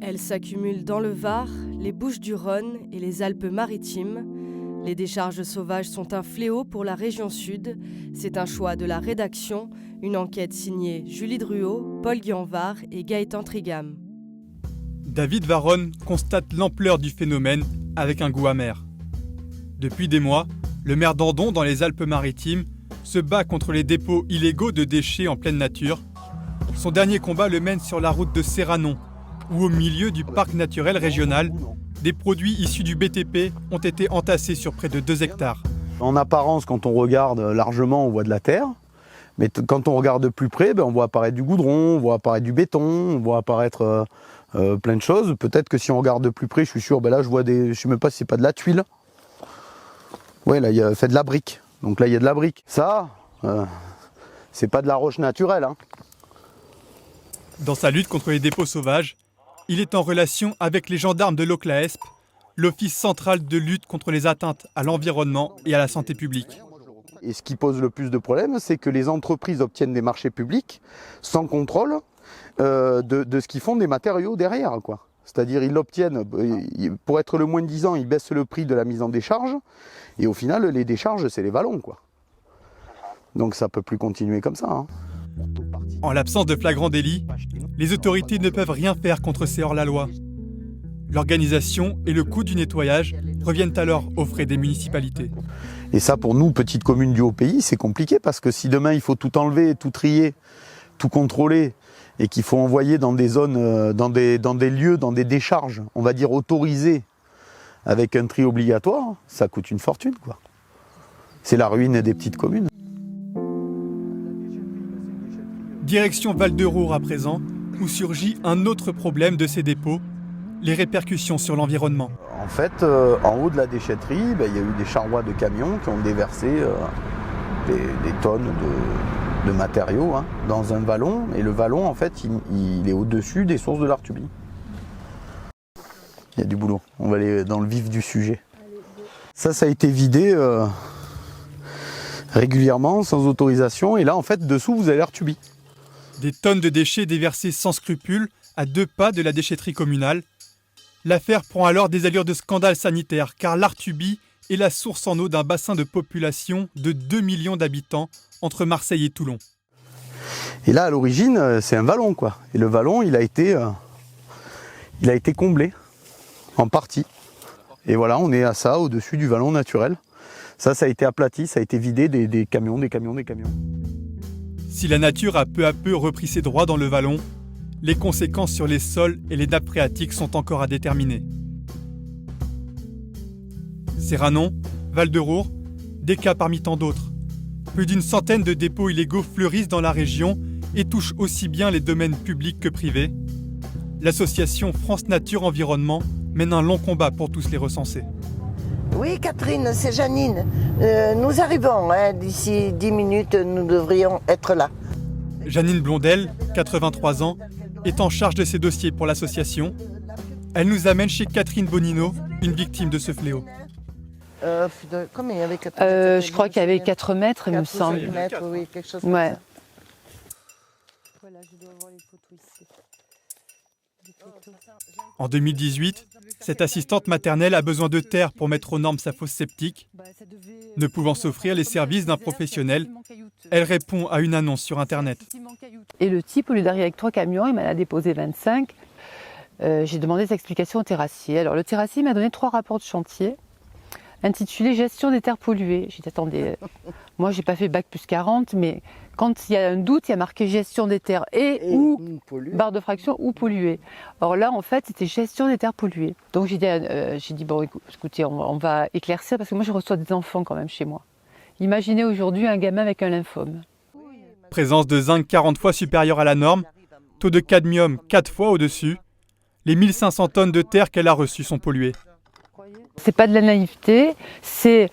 Elles s'accumulent dans le Var, les Bouches-du-Rhône et les Alpes-Maritimes. Les décharges sauvages sont un fléau pour la région sud. C'est un choix de la rédaction. Une enquête signée Julie Druot, Paul Guyenvar et Gaëtan Trigam. David Varron constate l'ampleur du phénomène avec un goût amer. Depuis des mois, le maire d'Andon, dans les Alpes-Maritimes, se bat contre les dépôts illégaux de déchets en pleine nature. Son dernier combat le mène sur la route de Serranon, où au milieu du parc naturel régional, des produits issus du BTP ont été entassés sur près de 2 hectares. En apparence, quand on regarde largement, on voit de la terre. Mais quand on regarde de plus près, on voit apparaître du goudron, on voit apparaître du béton, on voit apparaître plein de choses. Peut-être que si on regarde de plus près, je suis sûr, là je vois je ne sais même pas si c'est pas de la tuile. Ouais, là il a fait de la brique. Donc là il y a de la brique. Ça, c'est pas de la roche naturelle. Hein. Dans sa lutte contre les dépôts sauvages, il est en relation avec les gendarmes de l'OCLAESP, l'Office central de lutte contre les atteintes à l'environnement et à la santé publique. Et ce qui pose le plus de problèmes, c'est que les entreprises obtiennent des marchés publics sans contrôle de ce qu'ils font des matériaux derrière, quoi. C'est-à-dire ils l'obtiennent, pour être le moins de 10 ans, ils baissent le prix de la mise en décharge, et au final, les décharges, c'est les vallons, quoi. Donc ça ne peut plus continuer comme ça. Hein. En l'absence de flagrant délit, les autorités ne peuvent rien faire contre ces hors-la-loi. L'organisation et le coût du nettoyage reviennent alors aux frais des municipalités. Et ça, pour nous, petites communes du Haut-Pays, c'est compliqué parce que si demain il faut tout enlever, tout trier, tout contrôler et qu'il faut envoyer dans des zones, dans des lieux, dans des décharges, on va dire autorisées, avec un tri obligatoire, ça coûte une fortune, quoi. C'est la ruine des petites communes. Direction Val-de-Roure à présent, où surgit un autre problème de ces dépôts, les répercussions sur l'environnement. En fait, en haut de la déchetterie, il y a eu des charrois de camions qui ont déversé des tonnes de matériaux dans un vallon. Et le vallon, en fait, il est au-dessus des sources de l'Artubie. Il y a du boulot. On va aller dans le vif du sujet. Ça a été vidé régulièrement, sans autorisation. Et là, en fait, dessous, vous avez l'Artubie. Des tonnes de déchets déversés sans scrupule à 2 pas de la déchetterie communale. L'affaire prend alors des allures de scandale sanitaire, car l'Artubie est la source en eau d'un bassin de population de 2 millions d'habitants entre Marseille et Toulon. Et là, à l'origine, c'est un vallon, quoi. Et le vallon, il a été comblé, en partie. Et voilà, on est à ça, au-dessus du vallon naturel. Ça a été aplati, ça a été vidé des camions. Si la nature a peu à peu repris ses droits dans le vallon, les conséquences sur les sols et les nappes phréatiques sont encore à déterminer. Serranon, Val-de-Roure, des cas parmi tant d'autres. Plus d'une centaine de dépôts illégaux fleurissent dans la région et touchent aussi bien les domaines publics que privés. L'association France Nature Environnement mène un long combat pour tous les recenser. Oui, Catherine, c'est Janine. Nous arrivons, d'ici 10 minutes, nous devrions être là. Janine Blondel, 83 ans, est en charge de ces dossiers pour l'association. Elle nous amène chez Catherine Bonino, une victime de ce fléau. Combien il y avait je crois qu'il y avait 4 mètres, il me semble. 4 mètres, oui, quelque chose Ouais. comme ça. Voilà, je dois avoir les photos ici. En 2018, cette assistante maternelle a besoin de terre pour mettre aux normes sa fosse septique. Ne pouvant s'offrir les services d'un professionnel, elle répond à une annonce sur Internet. Et le type, au lieu d'arriver avec 3 camions, il m'en a déposé 25. J'ai demandé des explications au terrassier. Alors le terrassier m'a donné 3 rapports de chantier intitulés Gestion des terres polluées. J'ai dit attendez, moi j'ai pas fait bac plus 40, mais quand il y a un doute, il y a marqué gestion des terres et ou barre de fraction ou polluées. Or là en fait c'était gestion des terres polluées. Donc j'ai dit bon écoutez on va éclaircir parce que moi je reçois des enfants quand même chez moi. Imaginez aujourd'hui un gamin avec un lymphome. Présence de zinc 40 fois supérieure à la norme, taux de cadmium 4 fois au-dessus. Les 1500 tonnes de terre qu'elle a reçues sont polluées. C'est pas de la naïveté, c'est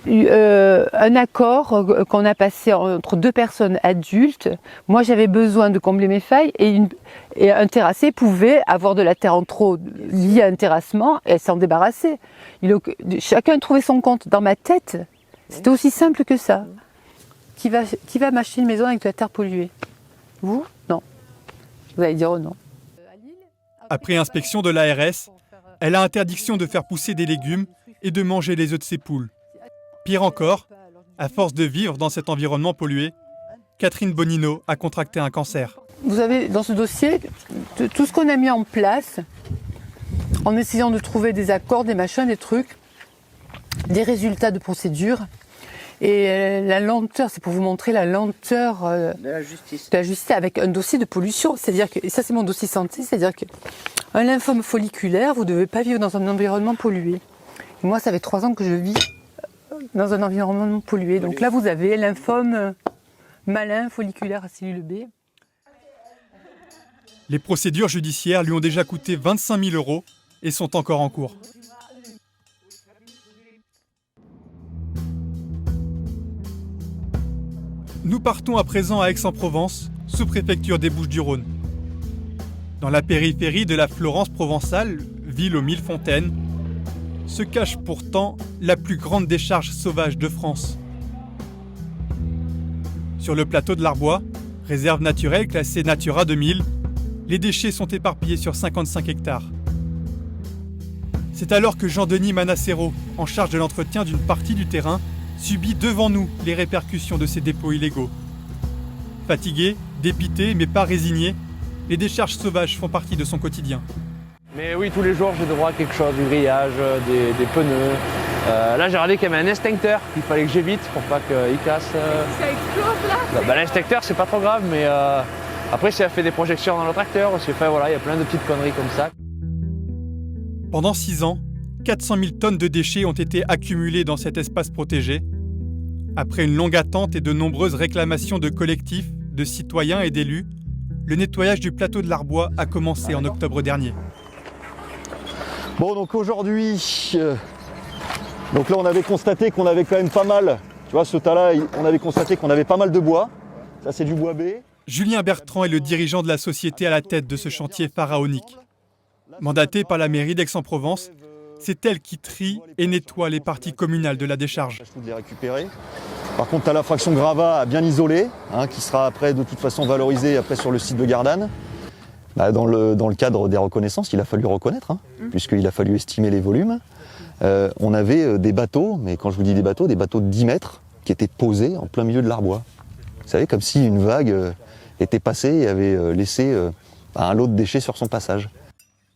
un accord qu'on a passé entre 2 personnes adultes. Moi j'avais besoin de combler mes failles et un terrassé pouvait avoir de la terre en trop liée à un terrassement et s'en débarrasser. Chacun trouvait son compte. Dans ma tête, c'était aussi simple que ça. Qui va m'acheter une maison avec de la terre polluée? Vous? Non. Vous allez dire oh non. Après inspection de l'ARS, elle a interdiction de faire pousser des légumes et de manger les œufs de ses poules. Pire encore, à force de vivre dans cet environnement pollué, Catherine Bonino a contracté un cancer. Vous avez dans ce dossier tout ce qu'on a mis en place en essayant de trouver des accords, des machins, des trucs, des résultats de procédure. Et la lenteur, c'est pour vous montrer la lenteur de la justice avec un dossier de pollution. C'est-à-dire que, et ça c'est mon dossier santé, c'est-à-dire qu'un lymphome folliculaire, vous ne devez pas vivre dans un environnement pollué. Et moi, ça fait 3 ans que je vis dans un environnement pollué. Donc là, vous avez lymphome malin folliculaire à cellule B. Les procédures judiciaires lui ont déjà coûté 25 000 € et sont encore en cours. Nous partons à présent à Aix-en-Provence, sous-préfecture des Bouches-du-Rhône. Dans la périphérie de la Florence provençale, ville aux 1000 fontaines, se cache pourtant la plus grande décharge sauvage de France. Sur le plateau de l'Arbois, réserve naturelle classée Natura 2000, les déchets sont éparpillés sur 55 hectares. C'est alors que Jean-Denis Manassero, en charge de l'entretien d'une partie du terrain, subit devant nous les répercussions de ces dépôts illégaux. Fatigué, dépité, mais pas résigné, les décharges sauvages font partie de son quotidien. Mais oui, tous les jours, j'ai droit à quelque chose, du grillage, des pneus. Là, j'ai regardé qu'il y avait un extincteur qu'il fallait que j'évite pour pas qu'il casse. Ça explose là L'extincteur, c'est pas trop grave, mais après, ça fait des projections dans le tracteur aussi. Enfin, voilà, il y a plein de petites conneries comme ça. Pendant 6 ans, 400 000 tonnes de déchets ont été accumulés dans cet espace protégé. Après une longue attente et de nombreuses réclamations de collectifs, de citoyens et d'élus, le nettoyage du plateau de l'Arbois a commencé en octobre dernier. Bon, donc aujourd'hui, donc là on avait constaté qu'on avait quand même pas mal, tu vois ce tas-là, on avait constaté qu'on avait pas mal de bois. Ça c'est du bois B. Julien Bertrand est le dirigeant de la société à la tête de ce chantier pharaonique. Mandaté par la mairie d'Aix-en-Provence, c'est elle qui trie et nettoie les parties communales de la décharge. De les récupérer. Par contre, tu as la fraction gravat à bien isolée, qui sera après de toute façon valorisée après sur le site de Gardanne. Dans le cadre des reconnaissances, il a fallu reconnaître, puisqu'il a fallu estimer les volumes. On avait des bateaux, mais quand je vous dis des bateaux de 10 mètres qui étaient posés en plein milieu de l'Arbois. Vous savez, comme si une vague était passée et avait laissé un lot de déchets sur son passage.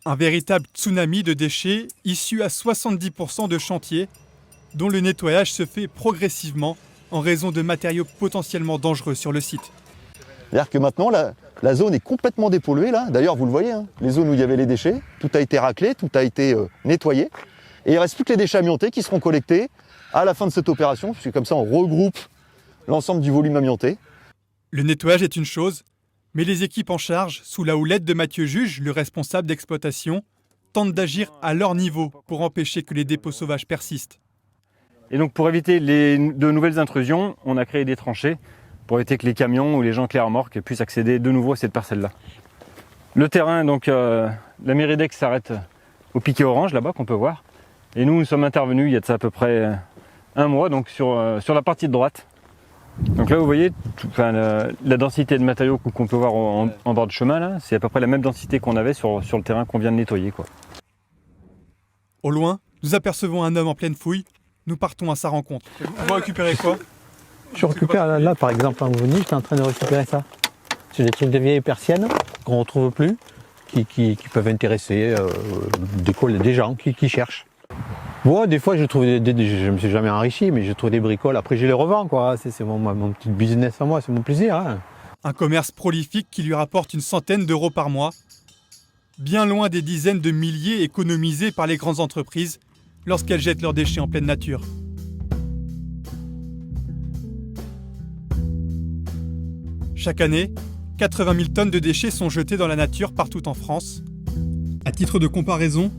Un véritable tsunami de déchets issu à 70% de chantiers, dont le nettoyage se fait progressivement en raison de matériaux potentiellement dangereux sur le site. C'est-à-dire que maintenant, la zone est complètement dépolluée. Là. D'ailleurs, vous le voyez, les zones où il y avait les déchets, tout a été raclé, tout a été nettoyé. Et il ne reste plus que les déchets amiantés qui seront collectés à la fin de cette opération, puisque comme ça, on regroupe l'ensemble du volume amianté. Le nettoyage est une chose, mais les équipes en charge, sous la houlette de Mathieu Juge, le responsable d'exploitation, tentent d'agir à leur niveau pour empêcher que les dépôts sauvages persistent. Et donc pour éviter de nouvelles intrusions, on a créé des tranchées pour éviter que les camions ou les gens clés à remorque puissent accéder de nouveau à cette parcelle-là. Le terrain, donc la mairie d'Aix s'arrête au piquet orange là-bas qu'on peut voir. Et nous sommes intervenus il y a de ça à peu près 1 mois, donc sur la partie de droite. Donc là vous voyez la densité de matériaux qu'on peut voir en bord de chemin, là, c'est à peu près la même densité qu'on avait sur le terrain qu'on vient de nettoyer, quoi. Au loin, nous apercevons un homme en pleine fouille. Nous partons à sa rencontre. Vous récupérez quoi? Je récupère là par exemple, vous venez, j'étais en train de récupérer ça. C'est des trucs de vieilles persiennes qu'on ne retrouve plus, qui peuvent intéresser des gens qui cherchent. Bon, des fois je trouve je me suis jamais enrichi, mais je trouve des bricoles. Après je les revends, quoi. C'est mon petit business à moi, c'est mon plaisir. Hein. Un commerce prolifique qui lui rapporte une centaine d'euros par mois, bien loin des dizaines de milliers économisés par les grandes entreprises lorsqu'elles jettent leurs déchets en pleine nature. Chaque année, 80 000 tonnes de déchets sont jetées dans la nature partout en France. À titre de comparaison,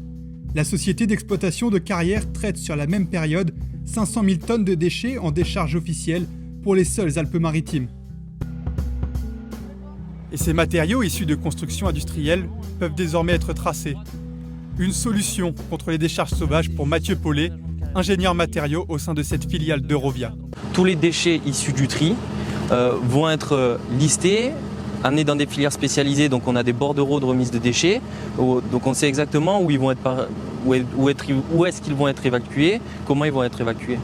la société d'exploitation de carrières traite sur la même période 500 000 tonnes de déchets en décharge officielle pour les seules Alpes-Maritimes. Et ces matériaux issus de constructions industrielles peuvent désormais être tracés. Une solution contre les décharges sauvages pour Mathieu Paulet, ingénieur matériaux au sein de cette filiale d'Eurovia. Tous les déchets issus du tri vont être listés, amenés dans des filières spécialisées, donc on a des bordereaux de remise de déchets, donc on sait exactement où ils vont être où est-ce qu'ils vont être évacués, comment ils vont être évacués.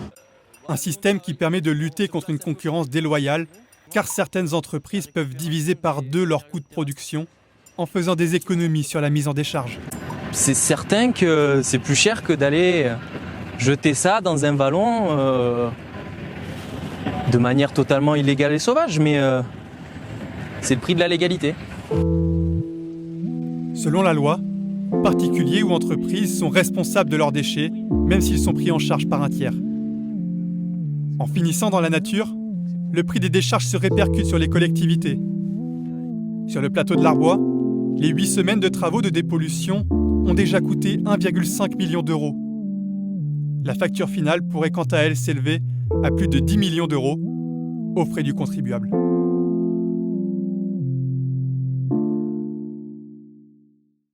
Un système qui permet de lutter contre une concurrence déloyale, car certaines entreprises peuvent diviser par 2 leurs coûts de production en faisant des économies sur la mise en décharge. C'est certain que c'est plus cher que d'aller jeter ça dans un vallon de manière totalement illégale et sauvage, mais c'est le prix de la légalité. Selon la loi, particuliers ou entreprises sont responsables de leurs déchets, même s'ils sont pris en charge par un tiers. En finissant dans la nature, le prix des décharges se répercute sur les collectivités. Sur le plateau de l'Arbois, les 8 semaines de travaux de dépollution ont déjà coûté 1,5 million d'euros. La facture finale pourrait quant à elle s'élever à plus de 10 millions d'euros aux frais du contribuable.